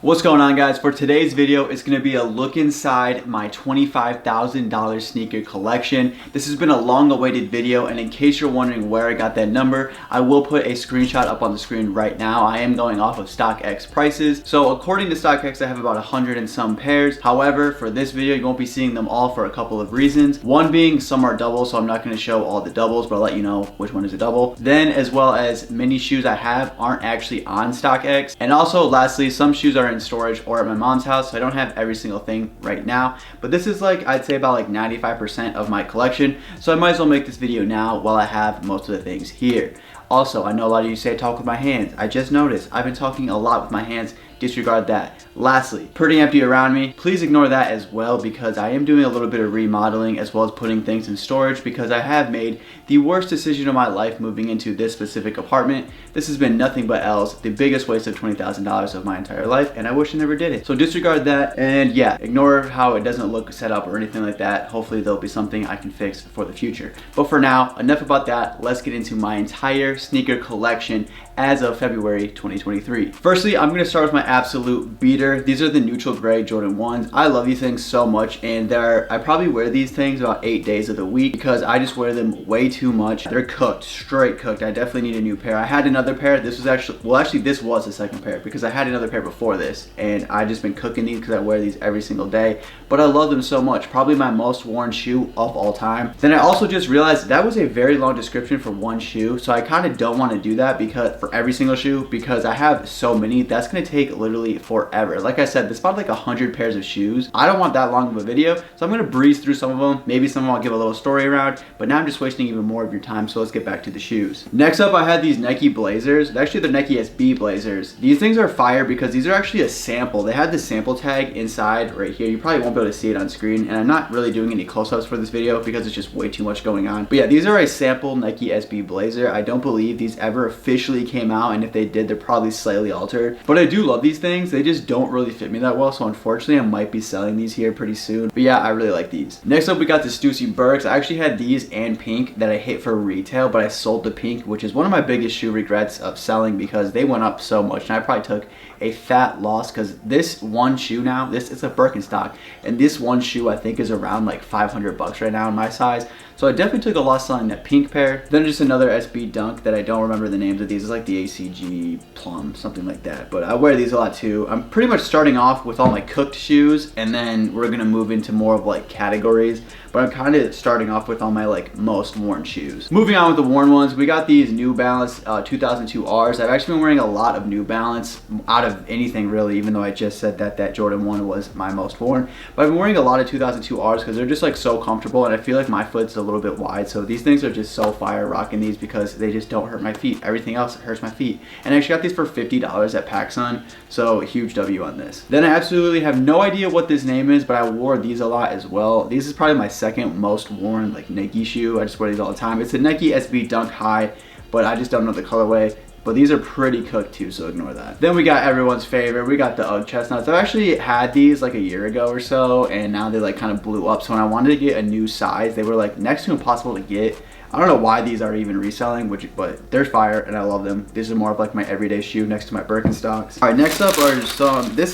What's going on, guys? For today's video, it's going to be a look inside my $25,000 sneaker collection. This has been a long awaited video, and in case you're wondering where I got that number, I will put a screenshot up on the screen right now. I am going off of StockX prices. So according to StockX, I have about 100 and some pairs. However, for this video, you won't be seeing them all for a couple of reasons. One being some are doubles, so I'm not going to show all the doubles, but I'll let you know which one is a double. Then, as well as many shoes I have aren't actually on StockX. And also, lastly, some shoes are in storage or at my mom's house, so I don't have every single thing right now, but this is like, I'd say about like 95% of my collection, so I might as well make this video now while I have most of the things here. Also, I know a lot of you say I talk with my hands. I just noticed I've been talking a lot with my hands. Disregard that. Lastly, pretty empty around me. Please ignore that as well, because I am doing a little bit of remodeling as well as putting things in storage, because I have made the worst decision of my life moving into this specific apartment. This has been nothing but L's, the biggest waste of $20,000 of my entire life, and I wish I never did it. So disregard that, and yeah, ignore how it doesn't look set up or anything like that. Hopefully there'll be something I can fix for the future. But for now, enough about that. Let's get into my entire sneaker collection as of February 2023. Firstly, I'm gonna start with my absolute beater. These are the neutral gray Jordan 1s. I love these things so much, and I probably wear these things about 8 days of the week because I just wear them way too much. They're cooked, straight cooked. I definitely need a new pair. I had another pair. This was actually this was the second pair because I had another pair before this, and I just been cooking these because I wear these every single day. But I love them so much. Probably my most worn shoe of all time. Then I also just realized that was a very long description for one shoe, so I kind of don't want to do that because for every single shoe, because I have so many. That's gonna take literally forever. Like I said, there's about like 100 pairs of shoes. I don't want that long of a video, so I'm gonna breeze through some of them. Maybe some of them I'll give a little story around, but now I'm just wasting even more of your time, so let's get back to the shoes. Next up, I had these Nike Blazers. Actually, they're Nike SB Blazers. These things are fire because these are actually a sample. They had the sample tag inside right here. You probably won't be able to see it on screen, and I'm not really doing any close-ups for this video because it's just way too much going on. But yeah, these are a sample Nike SB Blazer. I don't believe these ever officially came out, and if they did, they're probably slightly altered. But I do love these things. They just don't really fit me that well, so unfortunately I might be selling these here pretty soon. But yeah, I really like these. Next up, we got the Stussy Burks. I actually had these and pink that I hit for retail, but I sold the pink, which is one of my biggest shoe regrets of selling because they went up so much, and I probably took a fat loss because this one shoe now, it's a Birkenstock, and this one shoe I think is around like 500 bucks right now in my size. So I definitely took a loss selling that pink pair. Then just another SB Dunk that I don't remember the names of these. It's like the ACG Plum, something like that. But I wear these a lot too. I'm pretty much starting off with all my cooked shoes, and then we're gonna move into more of like categories. But I'm kind of starting off with all my like most worn shoes. Moving on with the worn ones, we got these New Balance 2002 Rs. I've actually been wearing a lot of New Balance out of anything really, even though I just said that Jordan 1 was my most worn. But I've been wearing a lot of 2002 Rs because they're just like so comfortable, and I feel like my foot's a little bit wide. So these things are just so fire rocking these because they just don't hurt my feet. Everything else hurts my feet. And I actually got these for $50 at PacSun, so huge W on this. Then I absolutely have no idea what this name is, but I wore these a lot as well. These is probably my second most worn like Nike shoe. I just wear these all the time. It's a Nike SB Dunk High, but I just don't know the colorway. But these are pretty cooked too, so ignore that. Then we got everyone's favorite. We got the UGG Chestnuts. I've actually had these like a year ago or so, and now they like kind of blew up. So when I wanted to get a new size, they were like next to impossible to get. I don't know why these are even reselling, but they're fire and I love them. These are more of like my everyday shoe next to my Birkenstocks. All right, next up are some, this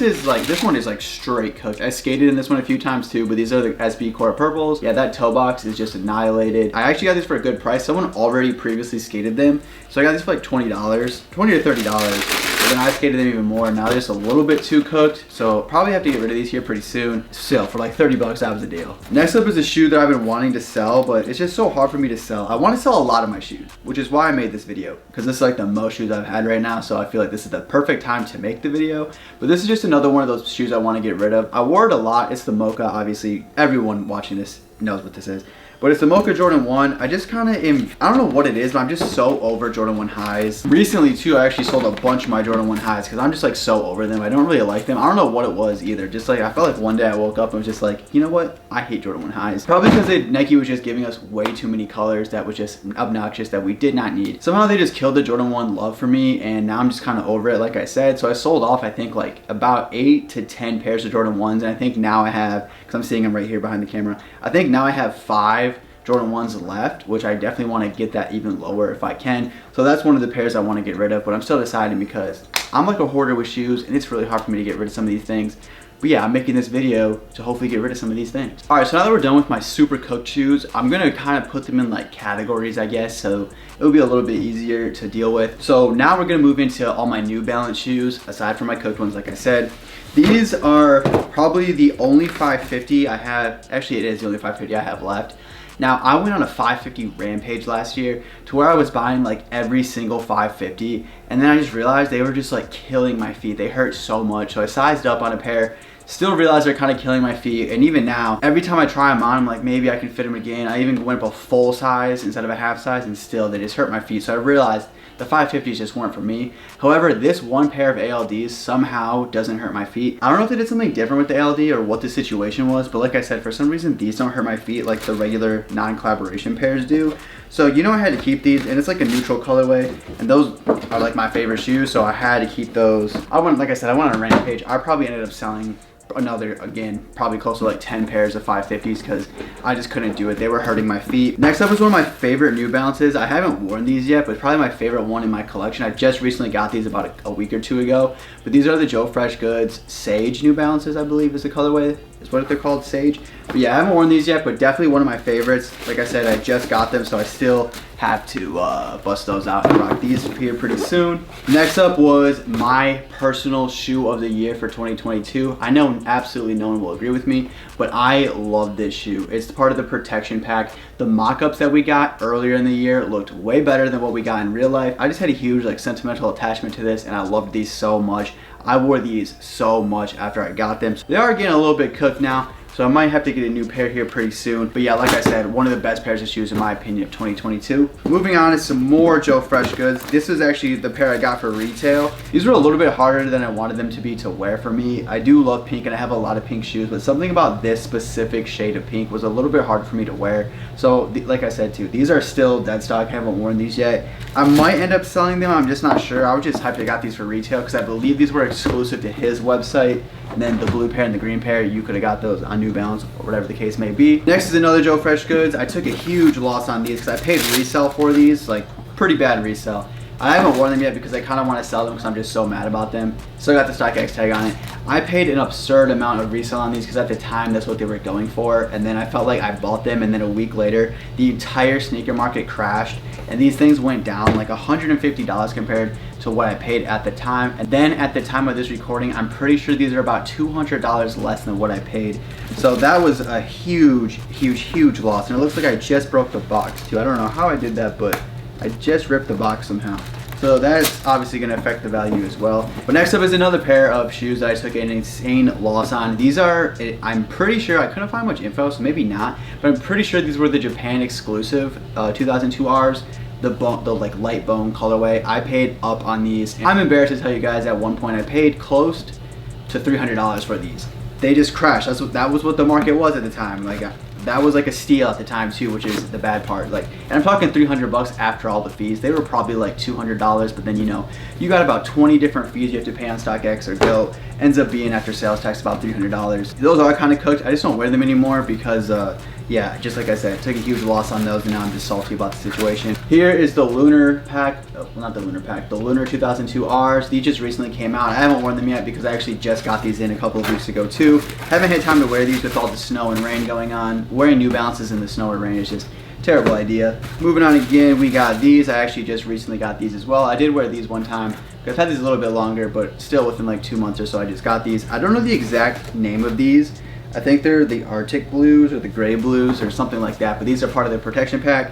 one is like straight cooked. I skated in this one a few times too, but these are the SB Core Purples. Yeah, that toe box is just annihilated. I actually got these for a good price. Someone already previously skated them. So I got these for like $20, $20 to $30. But then I skated them even more. Now they're just a little bit too cooked. So probably have to get rid of these here pretty soon. Still, for like 30 bucks, that was a deal. Next up is a shoe that I've been wanting to sell, but it's just so hard for me to sell. I want to sell a lot of my shoes, which is why I made this video, because this is like the most shoes I've had right now. So I feel like this is the perfect time to make the video. But this is just another one of those shoes I want to get rid of. I wore it a lot. It's the Mocha. Obviously, everyone watching this knows what this is. But it's the Mocha Jordan 1. I just kind of am, I don't know what it is, but I'm just so over Jordan 1 highs. Recently too, I actually sold a bunch of my Jordan 1 highs because I'm just like so over them. I don't really like them. I don't know what it was either. Just like, I felt like one day I woke up and was just like, you know what? I hate Jordan 1 highs. Probably because Nike was just giving us way too many colors that was just obnoxious that we did not need. Somehow they just killed the Jordan 1 love for me, and now I'm just kind of over it, like I said. So I sold off, I think like about 8 to 10 pairs of Jordan 1s, and I think now I have, because I'm seeing them right here behind the camera, I think now I have 5 Jordan 1s left, which I definitely want to get that even lower if I can. So that's one of the pairs I want to get rid of, but I'm still deciding because I'm like a hoarder with shoes, and it's really hard for me to get rid of some of these things. But yeah, I'm making this video to hopefully get rid of some of these things. All right, so now that we're done with my super cooked shoes, I'm gonna kind of put them in like categories, I guess, so it'll be a little bit easier to deal with. So now we're gonna move into all my New Balance shoes, aside from my cooked ones, like I said. These are probably the only 550 I have. Actually, it is the only 550 I have left. Now, I went on a 550 rampage last year to where I was buying like every single 550, and then I just realized they were just like killing my feet. They hurt so much, so I sized up on a pair. Still realized they're kind of killing my feet, and even now, every time I try them on, I'm like, maybe I can fit them again. I even went up a full size instead of a half size, and still they just hurt my feet. So I realized the 550s just weren't for me. However, this one pair of ALDs somehow doesn't hurt my feet. I don't know if they did something different with the ALD or what the situation was, but like I said, for some reason, these don't hurt my feet like the regular non-collaboration pairs do. So, you know, I had to keep these, and it's like a neutral colorway, and those are like my favorite shoes, so I had to keep those. Like I said, I went on a rampage. I probably ended up selling another, again, probably close to like 10 pairs of 550s because I just couldn't do it. They were hurting my feet. Next up is one of my favorite New Balances. I haven't worn these yet, but it's probably my favorite one in my collection. I just recently got these about a week or two ago, but these are the Joe Fresh Goods Sage New Balances, I believe is the colorway, is what they're called, Sage. But yeah, I haven't worn these yet, but definitely one of my favorites. Like I said, I just got them, so I still have to bust those out and rock these here pretty soon. Next up was my personal shoe of the year for 2022. I know absolutely no one will agree with me, but I love this shoe. It's part of the protection pack. The mock-ups that we got earlier in the year looked way better than what we got in real life. I just had a huge like sentimental attachment to this, and I loved these so much. I wore these so much after I got them. So they are getting a little bit cooked now, so I might have to get a new pair here pretty soon. But yeah, like I said, one of the best pairs of shoes in my opinion of 2022. Moving on to some more Joe Fresh Goods. This is actually the pair I got for retail. These were a little bit harder than I wanted them to be to wear for me. I do love pink, and I have a lot of pink shoes, but something about this specific shade of pink was a little bit hard for me to wear. So like I said too, these are still dead stock. I haven't worn these yet. I might end up selling them, I'm just not sure. I was just hyped I got these for retail because I believe these were exclusive to his website. And then the blue pair and the green pair, you could have got those on New Balance or whatever the case may be. Next is another Joe Fresh Goods. I took a huge loss on these because I paid resale for these, like pretty bad resale. I haven't worn them yet because I kind of want to sell them because I'm just so mad about them. Still got the StockX tag on it. I paid an absurd amount of resale on these because at the time that's what they were going for, and then I felt like I bought them, and then a week later the entire sneaker market crashed and these things went down like $150 compared to what I paid at the time. And then at the time of this recording, I'm pretty sure these are about $200 less than what I paid. So that was a huge loss, and it looks like I just broke the box too. I don't know how I did that, but I just ripped the box somehow. So that's obviously going to affect the value as well. But next up is another pair of shoes that I took an insane loss on. These are, I'm pretty sure, I couldn't find much info, so maybe not, but I'm pretty sure these were the Japan exclusive 2002Rs. The like light bone colorway. I paid up on these. I'm embarrassed to tell you guys, at one point I paid close to $300 for these. They just crashed. That was what the market was at the time. Like that was like a steal at the time too, which is the bad part. Like, and I'm talking $300 after all the fees. They were probably like $200, but then you know, you got about 20 different fees you have to pay on StockX or Go. Ends up being after sales tax about $300. Those are kind of cooked. I just don't wear them anymore because yeah, just like I said, I took a huge loss on those, and now I'm just salty about the situation. Here is the Lunar pack, oh, not the Lunar pack, the Lunar 2002Rs. These just recently came out. I haven't worn them yet because I actually just got these in a couple of weeks ago too. Haven't had time to wear these with all the snow and rain going on. Wearing New Balances in the snow or rain is just a terrible idea. Moving on again, we got these. I actually just recently got these as well. I did wear these one time. I've had these a little bit longer, but still within like 2 months or so I just got these. I don't know the exact name of these. I think they're the Arctic Blues or the Gray Blues or something like that, but these are part of the protection pack.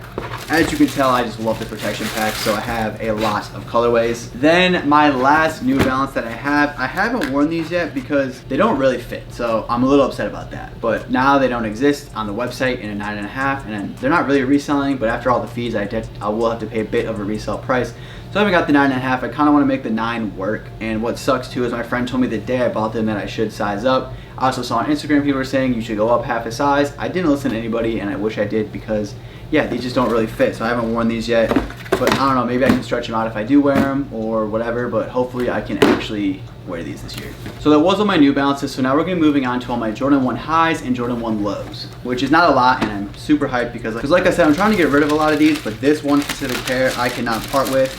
As you can tell, I just love the protection pack, so I have a lot of colorways. Then my last New Balance that I haven't worn these yet because they don't really fit, so I'm a little upset about that. But now they don't exist on the website in a 9.5, and they're not really reselling, but after all the fees, I will have to pay a bit of a resale price. So I haven't got the 9.5. I kind of want to make the 9 work, and what sucks too is my friend told me the day I bought them that I should size up. I also saw on Instagram people were saying you should go up half a size. I didn't listen to anybody, and I wish I did because yeah, these just don't really fit. So I haven't worn these yet, but I don't know, maybe I can stretch them out if I do wear them or whatever, but hopefully I can actually wear these this year. So that was all my New Balances. So now we're gonna be moving on to all my Jordan 1 highs and Jordan 1 lows, which is not a lot, and I'm super hyped because like I said, I'm trying to get rid of a lot of these, but this one specific pair I cannot part with.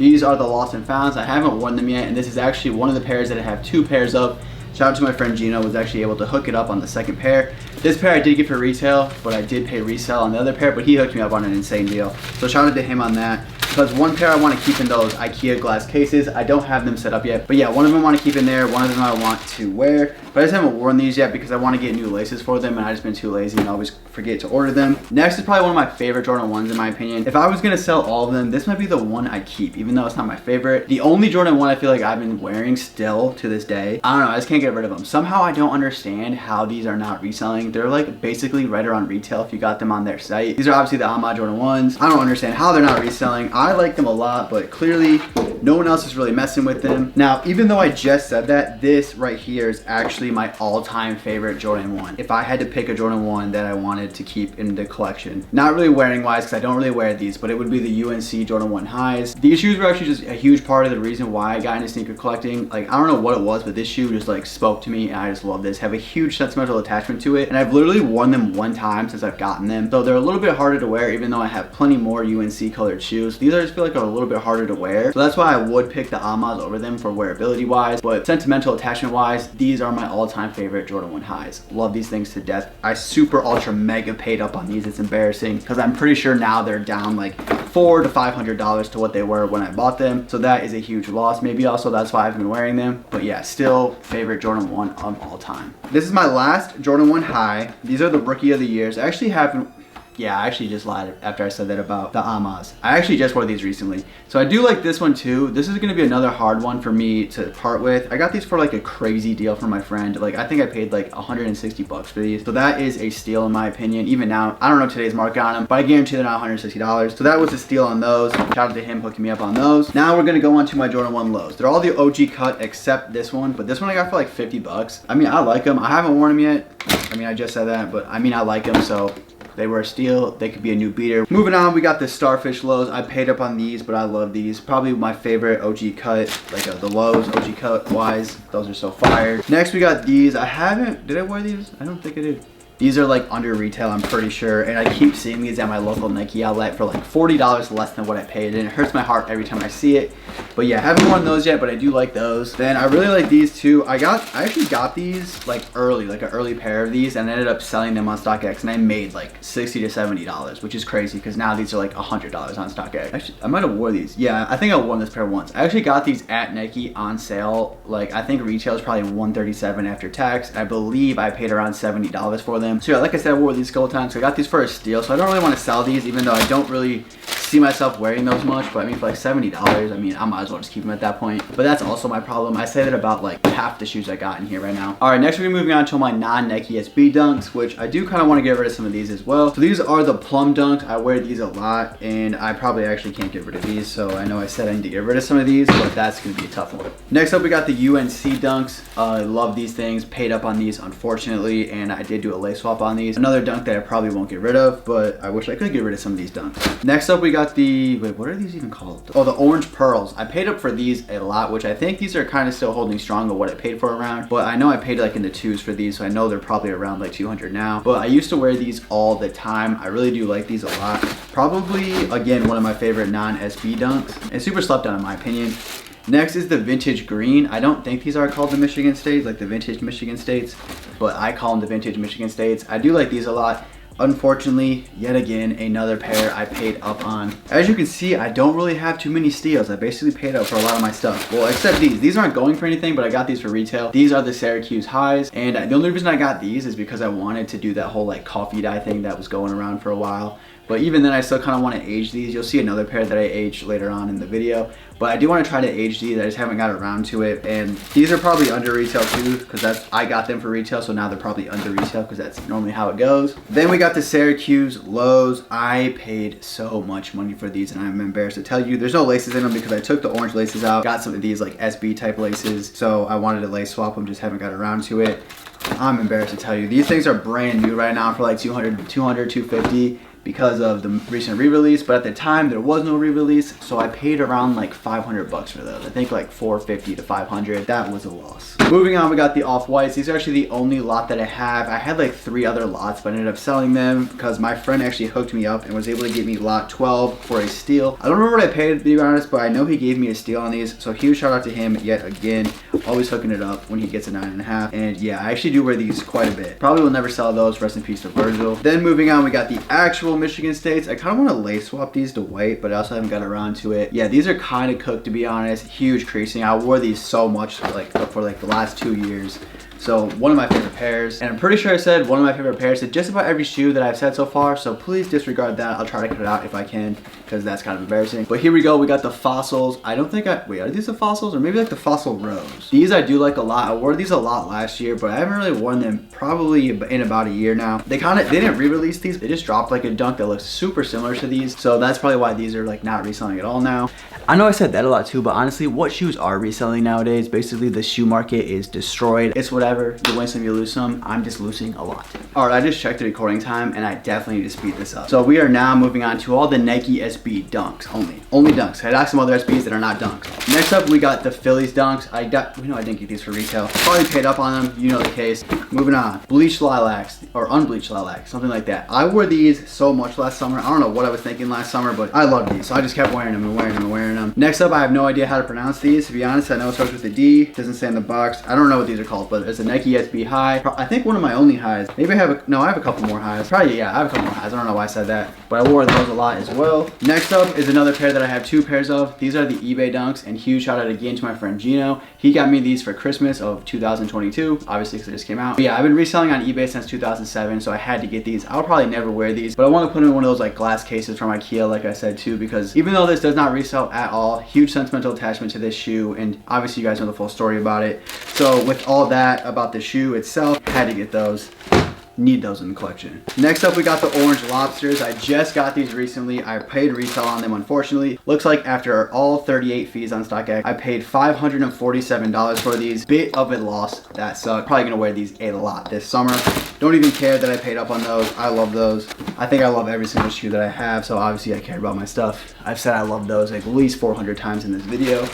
These are the Lost and Founds. I haven't worn them yet, and this is actually one of the pairs that I have 2 pairs of. Shout out to my friend Gino, was actually able to hook it up on the second pair. This pair I did get for retail, but I did pay resale on the other pair, but he hooked me up on an insane deal. So shout out to him on that. Because one pair I want to keep in those IKEA glass cases. I don't have them set up yet. But yeah, one of them I want to keep in there. One of them I want to wear. But I just haven't worn these yet because I want to get new laces for them. And I've just been too lazy and always forget to order them. Next is probably one of my favorite Jordan 1s in my opinion. If I was going to sell all of them, this might be the one I keep. Even though it's not my favorite. The only Jordan 1 I feel like I've been wearing still to this day. I don't know. I just can't get rid of them. Somehow I don't understand how these are not reselling. They're like basically right around retail if you got them on their site. These are obviously the Ahmad Jordan 1s. I don't understand how they're not reselling. I like them a lot, but clearly no one else is really messing with them. Now, even though I just said that, this right here is actually my all-time favorite Jordan 1. If I had to pick a Jordan 1 that I wanted to keep in the collection, not really wearing wise because I don't really wear these, but it would be the UNC Jordan 1 highs. These shoes were actually just a huge part of the reason why I got into sneaker collecting. Like, I don't know what it was, but this shoe just like spoke to me and I just love this. Have a huge sentimental attachment to it, and I've literally worn them one time since I've gotten them. So they're a little bit harder to wear even though I have plenty more UNC colored shoes. These I just feel like are a little bit harder to wear. So that's why I would pick the Ahmads over them for wearability wise, but sentimental attachment wise, these are my all-time favorite Jordan 1 highs. Love these things to death. I super ultra mega paid up on these. It's embarrassing because I'm pretty sure now they're down like $400 to $500 to what they were when I bought them. So that is a huge loss. Maybe also that's why I've been wearing them. But yeah, still favorite Jordan 1 of all time. This is my last Jordan 1 high. These are the rookie of the years. I actually haven't. Yeah, I actually just lied after I said that about the Ahmads. I actually just wore these recently. So I do like this one too. This is gonna be another hard one for me to part with. I got these for like a crazy deal from my friend. Like I think I paid like 160 bucks for these. So that is a steal in my opinion. Even now, I don't know today's market on them, but I guarantee they're not $160. So that was a steal on those. Shout out to him hooking me up on those. Now we're gonna go on to my Jordan 1 lows. They're all the OG cut except this one, but this one I got for like 50 bucks. I mean, I like them. I haven't worn them yet. I mean, I just said that, but I mean, I like them, so they were a steal. They could be a new beater. Moving on, we got the Starfish lows. I paid up on these, but I love these. Probably my favorite OG cut, like the lows, OG cut wise. Those are so fire. Next, we got these. Did I wear these? I don't think I did. These are like under retail, I'm pretty sure. And I keep seeing these at my local Nike outlet for like $40 less than what I paid. And it hurts my heart every time I see it. But yeah, I haven't worn those yet, but I do like those. Then I really like these too. I actually got these like early, like an early pair of these, and I ended up selling them on StockX, and I made like $60 to $70, which is crazy because now these are like $100 on StockX. Actually, I might have wore these. Yeah, I think I wore this pair once. I actually got these at Nike on sale. Like I think retail is probably $137 after tax. I believe I paid around $70 for them. So yeah, like I said, I wore these a couple times. So I got these for a steal. So I don't really want to sell these, even though I don't really see myself wearing those much. But I mean, for like $70, I mean, I might as well just keep them at that point. But that's also my problem. I say that about like half the shoes I got in here right now. All right, next we're gonna be moving on to my non-Nike SB dunks, which I do kind of want to get rid of some of these as well. So these are the plum dunks. I wear these a lot, and I probably actually can't get rid of these. So I know I said I need to get rid of some of these, but that's gonna be a tough one. Next up, we got the UNC dunks. I love these things. Paid up on these, unfortunately, and I did do a lace swap on these. Another dunk that I probably won't get rid of, but I wish I could get rid of some of these dunks. Next up, we got the, wait, what are these even called? Oh, the orange pearls. I paid up for these a lot, which I think these are kind of still holding strong of what I paid for around, but I know I paid like in the twos for these, so I know they're probably around like 200 now. But I used to wear these all the time. I really do like these a lot. Probably, again, one of my favorite non-SB dunks, and super slept on in my opinion. Next is the vintage green. I don't think these are called the Michigan States, like the vintage Michigan States, but I call them the vintage Michigan States. I do like these a lot. Unfortunately, yet again, another pair I paid up on. As you can see, I don't really have too many steals. I basically paid up for a lot of my stuff. Well, except these. These aren't going for anything, but I got these for retail. These are the Syracuse highs, and the only reason I got these is because I wanted to do that whole like coffee dye thing that was going around for a while. But even then, I still kind of want to age these. You'll see another pair that I aged later on in the video. But I do want to try to age these. I just haven't got around to it. And these are probably under retail too, because I got them for retail. So now they're probably under retail because that's normally how it goes. Then we got the Syracuse lows. I paid so much money for these, and I'm embarrassed to tell you. There's no laces in them because I took the orange laces out. Got some of these like SB type laces. So I wanted to lace swap them, just haven't got around to it. I'm embarrassed to tell you. These things are brand new right now for like 200, 250. because of the recent re-release, but at the time there was no re-release, so I paid around like 500 bucks for those. I think like 450 to 500. That was a loss. Moving on, we got the off-whites. These are actually the only lot that I have. I had like 3 other lots, but I ended up selling them because my friend actually hooked me up and was able to get me lot 12 for a steal. I don't remember what I paid, to be honest, but I know he gave me a steal on these, so huge shout out to him yet again, always hooking it up when he gets a 9.5. And yeah, I actually do wear these quite a bit. Probably will never sell those. Rest in peace to Virgil. Then moving on, we got the actual Michigan States. I kind of want to lace swap these to white, but I also haven't got around to it. Yeah, these are kind of cooked, to be honest. Huge creasing. I wore these so much for like the last 2 years. So one of my favorite pairs, and I'm pretty sure I said one of my favorite pairs to just about every shoe that I've said so far, so please disregard that. I'll try to cut it out if I can, because that's kind of embarrassing. But here we go, we got the Fossils. I don't think wait, are these the Fossils? Or maybe like the Fossil Rose. These I do like a lot. I wore these a lot last year, but I haven't really worn them probably in about a year now. They didn't re-release these. They just dropped like a dunk that looks super similar to these. So that's probably why these are like not reselling at all now. I know I said that a lot too, but honestly, what shoes are reselling nowadays? Basically, the shoe market is destroyed. It's whatever. You win some, you lose some. I'm just losing a lot. All right, I just checked the recording time and I definitely need to speed this up. So we are now moving on to all the Nike SB dunks only dunks. I got some other SBs that are not dunks. Next up, we got the Phillies dunks. I didn't get these for retail. Probably paid up on them, you know the case. Moving on, bleached lilacs or unbleached lilacs, something like that. I wore these so much last summer. I don't know what I was thinking last summer, but I love these. So I just kept wearing them and wearing them and wearing them. Next up, I have no idea how to pronounce these. To be honest, I know it starts with a D. It doesn't say in the box. I don't know what these are called, but it's a Nike SB high. I think one of my only highs. Maybe I have a couple more highs. Probably, yeah, I have a couple more highs. I don't know why I said that, but I wore those a lot as well. Next up is another pair that I have 2 pairs of. These are the eBay dunks, and huge shout out again to my friend Gino. He got me these for Christmas of 2022, obviously because it just came out. But yeah, I've been reselling on eBay since 2007, so I had to get these. I'll probably never wear these, but I want to put them in one of those like glass cases from IKEA, like I said too, because even though this does not resell at all, huge sentimental attachment to this shoe, and obviously you guys know the full story about it. So with all that about the shoe itself, had to get those. Need those in the collection. Next up, we got the orange lobsters. I just got these recently. I paid retail on them, unfortunately. Looks like after all 38 fees on StockX, I paid $547 for these. Bit of a loss. That sucked. Probably gonna wear these a lot this summer. Don't even care that I paid up on those. I love those. I think I love every single shoe that I have, so obviously I care about my stuff. I've said I love those at least 400 times in this video.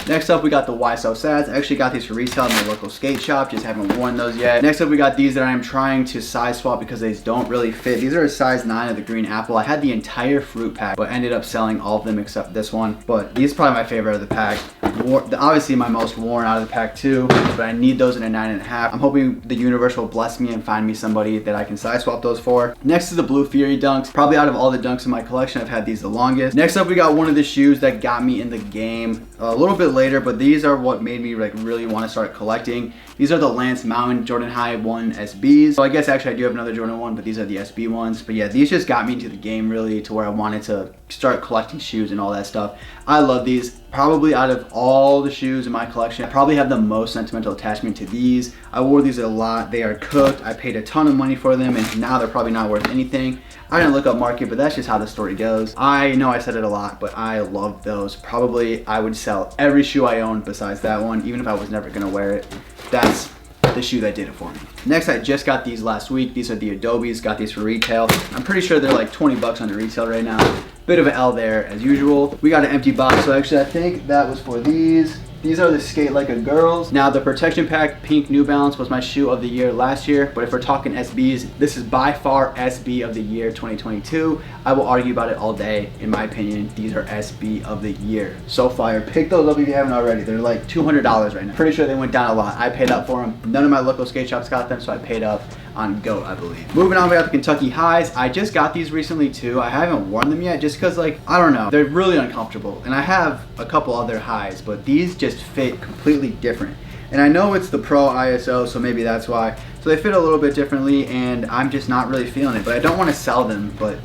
Next up, we got the Why So Sads. I actually got these for resale in my local skate shop. Just haven't worn those yet. Next up, we got these that I'm trying to size swap because they don't really fit. These are a size 9 of the green apple. I had the entire fruit pack, but ended up selling all of them except this one. But these are probably my favorite of the pack. Obviously my most worn out of the pack too, but I need those in a 9.5. I'm hoping the universe will bless me and find me somebody that I can size swap those for. Next is the Blue Fury dunks. Probably out of all the dunks in my collection, I've had these the longest. Next up, we got one of the shoes that got me in the game a little bit later, but these are what made me like really want to start collecting. These are the Lance Mountain Jordan High 1 SBs. So I guess actually I do have another Jordan 1, but these are the SB ones. But yeah, these just got me into the game really to where I wanted to start collecting shoes and all that stuff. I love these. Probably out of all the shoes in my collection, I probably have the most sentimental attachment to these. I wore these a lot. They are cooked. I paid a ton of money for them, and now they're probably not worth anything. I didn't look up market, but that's just how the story goes. I know I said it a lot, but I love those. Probably I would sell every shoe I own besides that one, even if I was never gonna wear it. That's the shoe that did it for me. Next, I just got these last week. These are the Adobes. Got these for retail. I'm pretty sure they're like 20 bucks on the retail right now. Bit of an L there as usual. We got an empty box, so actually I think that was for these. These are the Skate Like a Girls. Now the Protection Pack Pink New Balance was my shoe of the year last year, but if we're talking SBs, this is by far SB of the year 2022. I will argue about it all day. In my opinion, these are SB of the year. So fire. Pick those up if you haven't already. They're like $200 right now. Pretty sure they went down a lot. I paid up for them. None of my local skate shops got them, so I paid up on GOAT, I believe. Moving on, we got the Kentucky Highs. I just got these recently too. I haven't worn them yet just because, like, I don't know. They're really uncomfortable. And I have a couple other highs, but these just fit completely different. And I know it's the Pro ISO, so maybe that's why. So they fit a little bit differently, and I'm just not really feeling it. But I don't want to sell them, but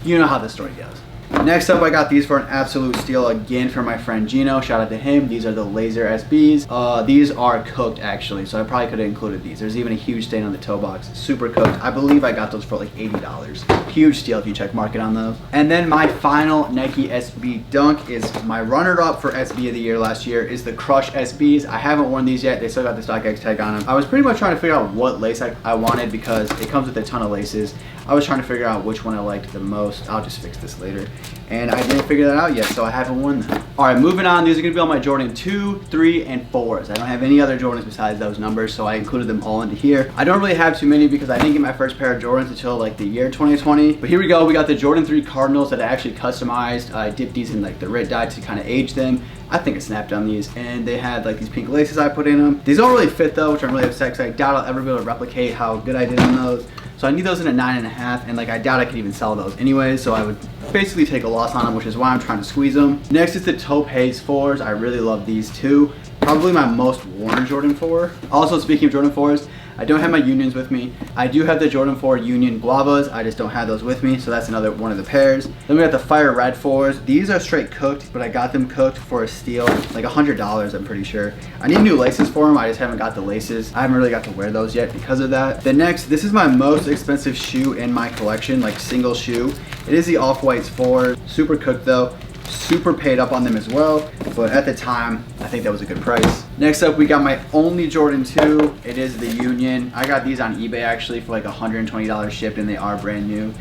you know how the story goes. Next up, I got these for an absolute steal again from my friend Gino. Shout out to him. These are the Laser SBs. These are cooked actually, so I probably could have included these. There's even a huge stain on the toe box. Super cooked. I believe I got those for like $80. Huge steal if you check market on those. And then my final Nike SB dunk is my runner-up for SB of the year last year is the Crush SBs. I haven't worn these yet. They still got the StockX tag on them. I was pretty much trying to figure out what lace I wanted because it comes with a ton of laces. I was trying to figure out which one I liked the most. I'll just fix this later. And I didn't figure that out yet, so I haven't worn them. All right, moving on. These are gonna be on my Jordan 2, 3, and 4s. I don't have any other Jordans besides those numbers, so I included them all into here. I don't really have too many because I didn't get my first pair of Jordans until like the year 2020. But here we go. We got the Jordan 3 Cardinals that I actually customized. I dipped these in like the red dye to kind of age them. I think I snapped on these, and they had like these pink laces I put in them. These don't really fit though, which I'm really upset because I doubt I'll ever be able to replicate how good I did on those. So I need those in a 9.5, and like I doubt I could even sell those anyways, so I would basically take a loss on them, which is why I'm trying to squeeze them. Next is the Taupe Haze 4s. I really love these too. Probably my most worn Jordan 4. Also, speaking of Jordan 4s, I don't have my Unions with me. I do have the Jordan 4 Union Guavas. I just don't have those with me, so that's another one of the pairs. Then we got the Fire Red 4s. These are straight cooked, but I got them cooked for a steal, like $100, I'm pretty sure. I need new laces for them. I just haven't got the laces. I haven't really got to wear those yet because of that. The next, this is my most expensive shoe in my collection, like single shoe. It is the Off-Whites 4. Super cooked though. Super paid up on them as well, but at the time I think that was a good price. Next up, we got my only Jordan 2. It is the Union. I got these on eBay actually for like $120 shipped, and they are brand new.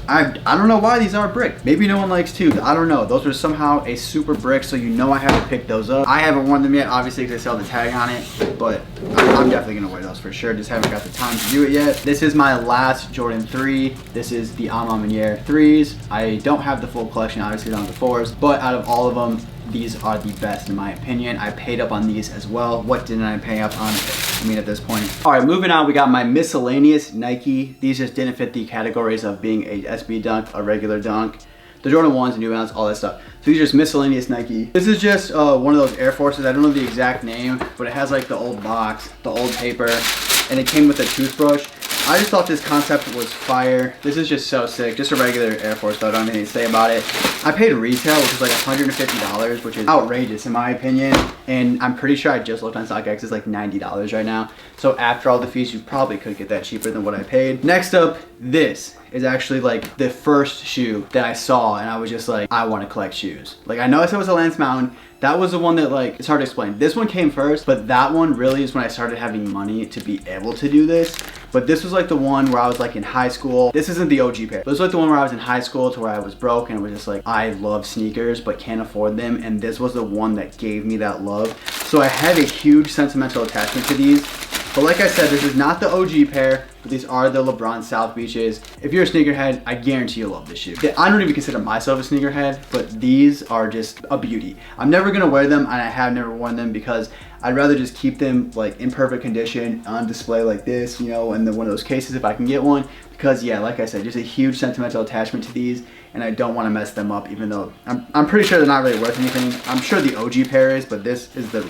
I don't know why these are brick. Maybe no one likes tubes. I don't know. Those are somehow a super brick, so you know I have to pick those up. I haven't worn them yet, obviously, because I still have the tag on it, but I'm definitely going to wear those for sure. Just haven't got the time to do it yet. This is my last Jordan 3. This is the A Ma Maniére 3s. I don't have the full collection, obviously, I don't have the 4s, but out of all of them, these are the best in my opinion. I paid up on these as well. What didn't I pay up on? I mean, at this point. All right, moving on, we got my miscellaneous Nike. These just didn't fit the categories of being a SB dunk, a regular dunk, the Jordan 1s, the New Balance, all that stuff. So these are just miscellaneous Nike. This is just one of those Air Forces. I don't know the exact name, but it has like the old box, the old paper, and it came with a toothbrush. I just thought this concept was fire. This is just so sick. Just a regular Air Force though, I don't have anything to say about it. I paid retail, which is like $150, which is outrageous in my opinion. And I'm pretty sure I just looked on StockX, it's like $90 right now. So after all the fees, you probably could get that cheaper than what I paid. Next up, this is actually like the first shoe that I saw, and I was just like, I want to collect shoes. Like, I know I said it was a Lance Mountain. That was the one that, like, it's hard to explain. This one came first, but that one really is when I started having money to be able to do this. But this was like the one where I was like in high school. This isn't the OG pair. This was like the one where I was in high school to where I was broke and it was just like, I love sneakers but can't afford them. And this was the one that gave me that love. So I have a huge sentimental attachment to these. But like I said, this is not the OG pair, but these are the LeBron South Beaches. If you're a sneakerhead, I guarantee you'll love this shoe. I don't even consider myself a sneakerhead, but these are just a beauty. I'm never gonna wear them, and I have never worn them because I'd rather just keep them like in perfect condition on display like this, you know, in one of those cases if I can get one. Because yeah, like I said, just a huge sentimental attachment to these, and I don't want to mess them up, even though I'm pretty sure they're not really worth anything. I'm sure the OG pair is, but this is the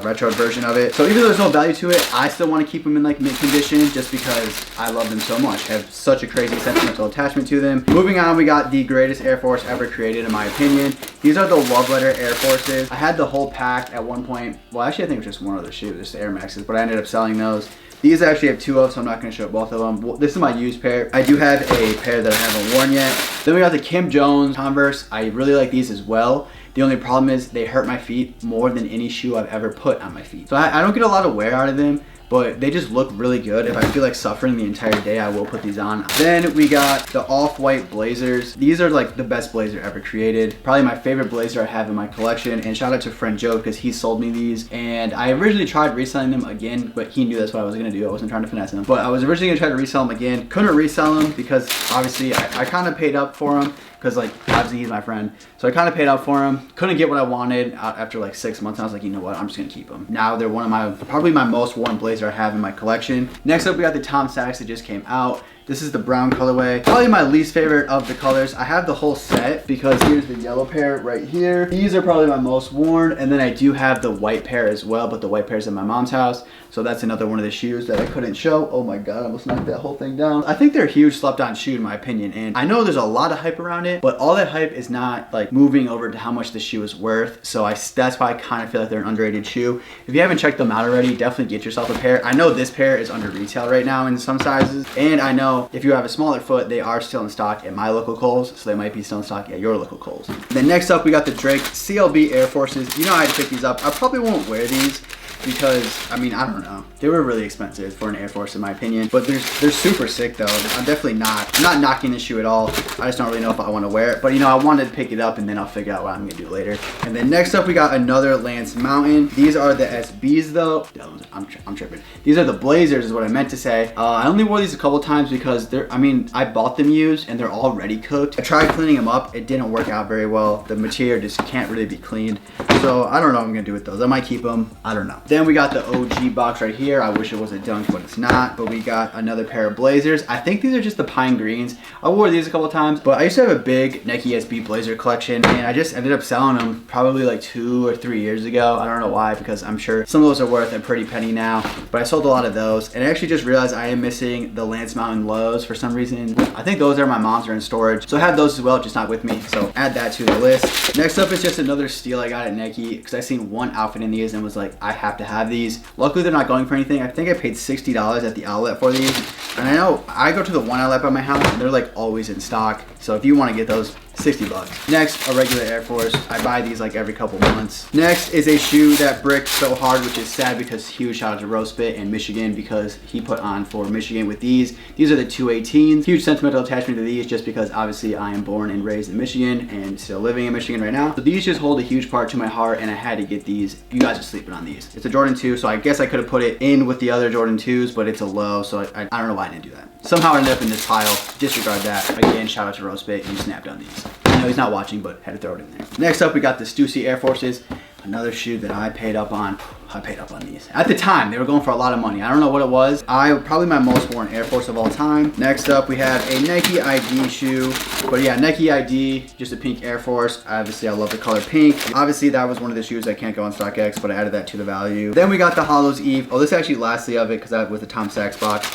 retro version of it. So even though there's no value to it, I still want to keep them in like mint condition just because I love them so much. I have such a crazy sentimental attachment to them. Moving on, we got the greatest Air Force ever created in my opinion. These are the Love Letter Air Forces. I had the whole pack at one point. Well, actually I think it was just one other shoe, just the Air Maxes, but I ended up selling those. These I actually have two of, so I'm not going to show both of them. Well, this is my used pair. I do have a pair that I haven't worn yet. Then we got the Kim Jones Converse. I really like these as well. The only problem is they hurt my feet more than any shoe I've ever put on my feet. So I don't get a lot of wear out of them, but they just look really good. If I feel like suffering the entire day, I will put these on. Then we got the Off-White Blazers. These are like the best blazer ever created. Probably my favorite blazer I have in my collection. And shout out to friend Joe because he sold me these. And I originally tried reselling them again, but he knew that's what I was gonna do. I wasn't trying to finesse him. But I was originally gonna try to resell them again. Couldn't resell them because obviously I kind of paid up for them. Because like obviously he's my friend, so I kind of paid up for him. Couldn't get what I wanted after like 6 months. I was like, you know what, I'm just gonna keep them. Now they're one of my probably my most worn blazer I have in my collection. Next up, we got the Tom Sachs that just came out. This is the brown colorway. Probably my least favorite of the colors. I have the whole set because here's the yellow pair right here. These are probably my most worn. And then I do have the white pair as well, but the white pair is at my mom's house. So that's another one of the shoes that I couldn't show. Oh my God, I almost knocked that whole thing down. I think they're a huge slept on shoe in my opinion. And I know there's a lot of hype around it, but all that hype is not like moving over to how much the shoe is worth. So that's why I kind of feel like they're an underrated shoe. If you haven't checked them out already, definitely get yourself a pair. I know this pair is under retail right now in some sizes. And I know if you have a smaller foot, they are still in stock at my local Kohl's. So they might be still in stock at your local Kohl's. Then next up, we got the Drake CLB Air Forces. You know I had to pick these up. I probably won't wear these because, I mean, I don't know. They were really expensive for an Air Force in my opinion, but they're super sick though. I'm not knocking this shoe at all. I just don't really know if I want to wear it, but you know, I wanted to pick it up and then I'll figure out what I'm gonna do later. And then next up we got another Lance Mountain. These are the SBs though. I'm tripping. These are the Blazers is what I meant to say. I only wore these a couple times because I bought them used and they're already cooked. I tried cleaning them up. It didn't work out very well. The material just can't really be cleaned. So I don't know what I'm gonna do with those. I might keep them. I don't know. Then we got the OG box right here. I wish it was a Dunk, but it's not. But we got another pair of Blazers. I think these are just the pine greens. I wore these a couple times, but I used to have a big Nike SB Blazer collection and I just ended up selling them probably like 2 or 3 years ago. I don't know why, because I'm sure some of those are worth a pretty penny now, but I sold a lot of those. And I actually just realized I am missing the Lance Mountain lows for some reason. I think those are my mom's, are in storage. So I have those as well, just not with me. So add that to the list. Next up is just another steal I got at Nike because I seen one outfit in these and was like, I have to have these. Luckily they're not going for anything. I think I paid $60 at the outlet for these. And I know I go to the one outlet by my house and they're like always in stock. So if you want to get those, 60 bucks. Next, a regular Air Force. I buy these like every couple months. Next is a shoe that bricked so hard, which is sad because huge shout out to Roastbit in Michigan because he put on for Michigan with these. These are the 218s. Huge sentimental attachment to these just because obviously I am born and raised in Michigan and still living in Michigan right now. So these just hold a huge part to my heart and I had to get these. You guys are sleeping on these. It's a Jordan 2, so I guess I could have put it in with the other Jordan 2s, but it's a low, so I don't know why I didn't do that. Somehow I ended up in this pile. Disregard that. Again, shout out to Roastbit. He snapped on these. I know he's not watching, but had to throw it in there. Next up, we got the Stussy Air Forces. Another shoe that I paid up on. I paid up on these. At the time, they were going for a lot of money. I don't know what it was. Probably my most worn Air Force of all time. Next up, we have a Nike ID shoe. But yeah, Nike ID, just a pink Air Force. Obviously, I love the color pink. Obviously, that was one of the shoes that can't go on StockX, but I added that to the value. Then we got the Hollows Eve. Oh, this is actually lastly of it because that was the Tom Sachs box.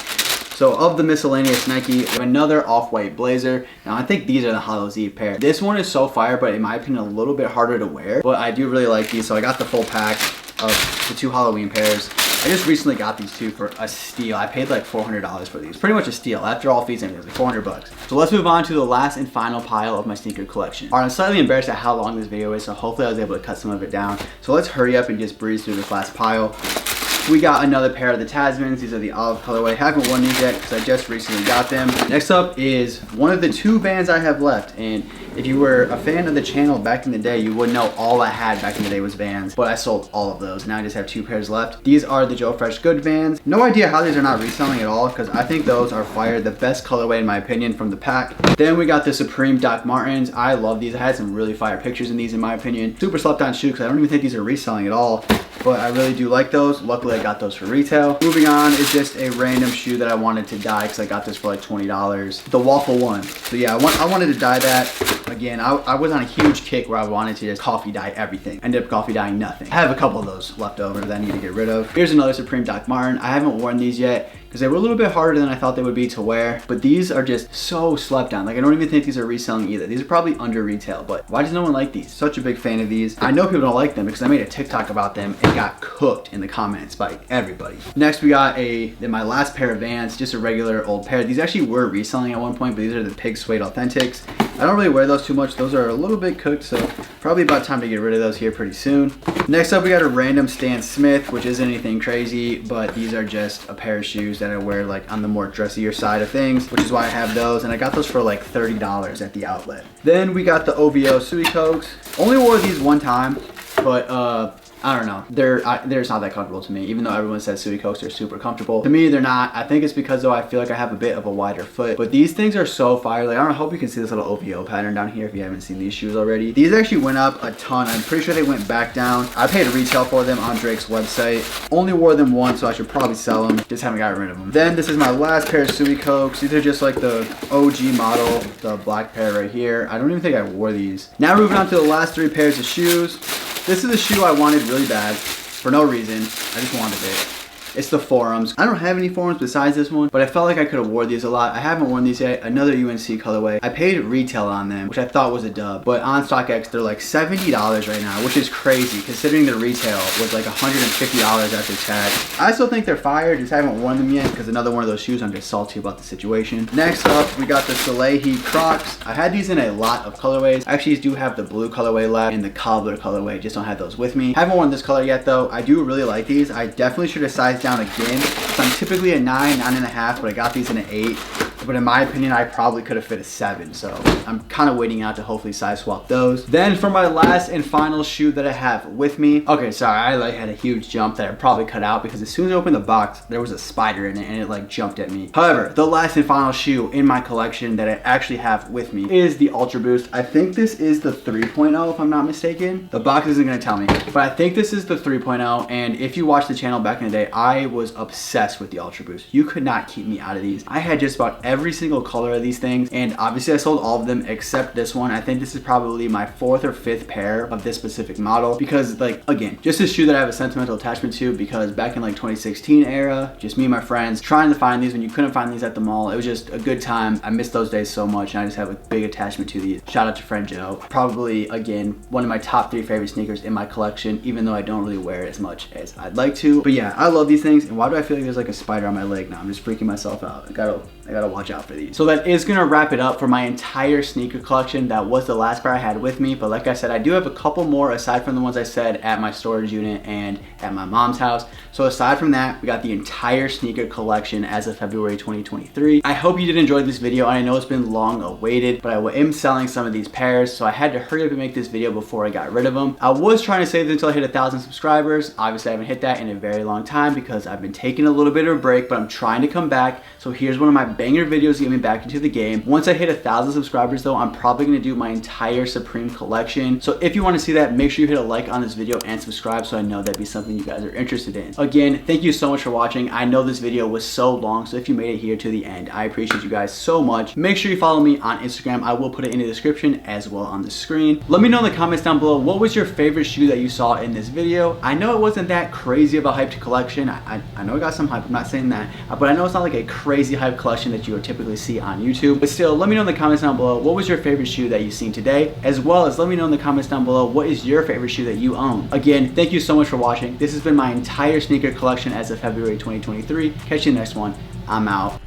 So of the miscellaneous Nike, another off-white blazer. Now I think these are the Hollows Eve pair. This one is so fire, but in my opinion, a little bit harder to wear. But I do really like these, so I got the full pack of the 2 Halloween pairs. I just recently got these 2 for a steal. I paid like $400 for these. Pretty much a steal. After all fees and everything, it was like 400 bucks. So let's move on to the last and final pile of my sneaker collection. Alright, I'm slightly embarrassed at how long this video is, so hopefully I was able to cut some of it down. So let's hurry up and just breeze through this last pile. We got another pair of the Tasmans. These are the olive colorway. Haven't worn these yet because I just recently got them. Next up is one of the 2 Vans I have left. And if you were a fan of the channel back in the day, you would know all I had back in the day was Vans. But I sold all of those. Now I just have 2 pairs left. These are the Joe Fresh Good Vans. No idea how these are not reselling at all because I think those are fire. The best colorway in my opinion from the pack. Then we got the Supreme Doc Martens. I love these. I had some really fire pictures in these in my opinion. Super slept on shoe because I don't even think these are reselling at all. But I really do like those. Luckily I got those for retail. Moving on is just a random shoe that I wanted to dye because I got this for like $20. The Waffle One. So yeah, I wanted to dye that. Again, I was on a huge kick where I wanted to just coffee dye everything. Ended up coffee dyeing nothing. I have a couple of those left over that I need to get rid of. Here's another Supreme Doc Marten. I haven't worn these yet because they were a little bit harder than I thought they would be to wear, but these are just so slept on. Like I don't even think these are reselling either. These are probably under retail, but why does no one like these? Such a big fan of these. I know people don't like them because I made a TikTok about them and got cooked in the comments by everybody. Next we got my last pair of Vans, just a regular old pair. These actually were reselling at one point, but these are the Pig Suede Authentics. I don't really wear those too much. Those are a little bit cooked, so probably about time to get rid of those here pretty soon. Next up we got a random Stan Smith, which isn't anything crazy, but these are just a pair of shoes that I wear like on the more dressier side of things, which is why I have those, and I got those for like $30 at the outlet. Then we got the OVO Suey Cokes. Only wore these one time, but I don't know. They're just not that comfortable to me, even though everyone says Suey Cokes are super comfortable. To me, they're not. I think it's because though I feel like I have a bit of a wider foot, but these things are so fire. Like I don't know, I hope you can see this little OVO pattern down here if you haven't seen these shoes already. These actually went up a ton. I'm pretty sure they went back down. I paid retail for them on Drake's website. Only wore them once, so I should probably sell them. Just haven't got rid of them. Then this is my last pair of Suey Cokes. These are just like the OG model, the black pair right here. I don't even think I wore these. Now moving on to the last 3 pairs of shoes. This is a shoe I wanted really bad for no reason. I just wanted it. It's the forums. I don't have any forums besides this one, but I felt like I could have wore these a lot. I haven't worn these yet. Another UNC colorway. I paid retail on them, which I thought was a dub, but on StockX they're like $70 right now, which is crazy considering the retail was like $150 after tax. I still think they're fire, just haven't worn them yet because another one of those shoes I'm just salty about the situation. Next up, we got the Soleil Heat Crocs. I had these in a lot of colorways. I actually do have the blue colorway left and the cobbler colorway, just don't have those with me. Haven't worn this color yet though. I do really like these. I definitely should have sized down again. So I'm typically a 9, 9.5, but I got these in an 8. But in my opinion, I probably could have fit a 7. So I'm kind of waiting out to hopefully size swap those. Then for my last and final shoe that I have with me. Okay, sorry, I like had a huge jump that I probably cut out because as soon as I opened the box, there was a spider in it and it like jumped at me. However, the last and final shoe in my collection that I actually have with me is the Ultra Boost. I think this is the 3.0 if I'm not mistaken. The box isn't gonna tell me, but I think this is the 3.0. And if you watched the channel back in the day, I was obsessed with the Ultra Boost. You could not keep me out of these. I had just about every single color of these things, and obviously I sold all of them except this one. I think this is probably my 4th or 5th pair of this specific model because, like, again, just a shoe that I have a sentimental attachment to because back in like 2016 era, just me and my friends trying to find these when you couldn't find these at the mall. It was just a good time. I miss those days so much and I just have a big attachment to these. Shout out to friend Joe. Probably, again, one of my top 3 favorite sneakers in my collection, even though I don't really wear it as much as I'd like to. But yeah, I love these things. And why do I feel like there's like a spider on my leg now? I'm just freaking myself out. I gotta watch out for these. So that is gonna wrap it up for my entire sneaker collection. That was the last pair I had with me, but like I said, I do have a couple more aside from the ones I said at my storage unit and at my mom's house. So aside from that, we got the entire sneaker collection as of February 2023. I hope you did enjoy this video. I know it's been long awaited, but I am selling some of these pairs, so I had to hurry up and make this video before I got rid of them. I was trying to save them until I hit 1,000 subscribers. Obviously, I haven't hit that in a very long time because I've been taking a little bit of a break, but I'm trying to come back. So here's one of my banger videos to get me back into the game. Once I hit 1,000 subscribers though, I'm probably gonna do my entire Supreme collection. So if you wanna see that, make sure you hit a like on this video and subscribe so I know that'd be something you guys are interested in. Again, thank you so much for watching. I know this video was so long, so if you made it here to the end, I appreciate you guys so much. Make sure you follow me on Instagram. I will put it in the description as well on the screen. Let me know in the comments down below, what was your favorite shoe that you saw in this video? I know it wasn't that crazy of a hyped collection. I know it got some hype, I'm not saying that, but I know it's not like a crazy hype collection that you would typically see on YouTube. But still, let me know in the comments down below, what was your favorite shoe that you've seen today? As well as let me know in the comments down below, what is your favorite shoe that you own? Again, thank you so much for watching. This has been my entire sneaker collection as of February 2023. Catch you in the next one. I'm out.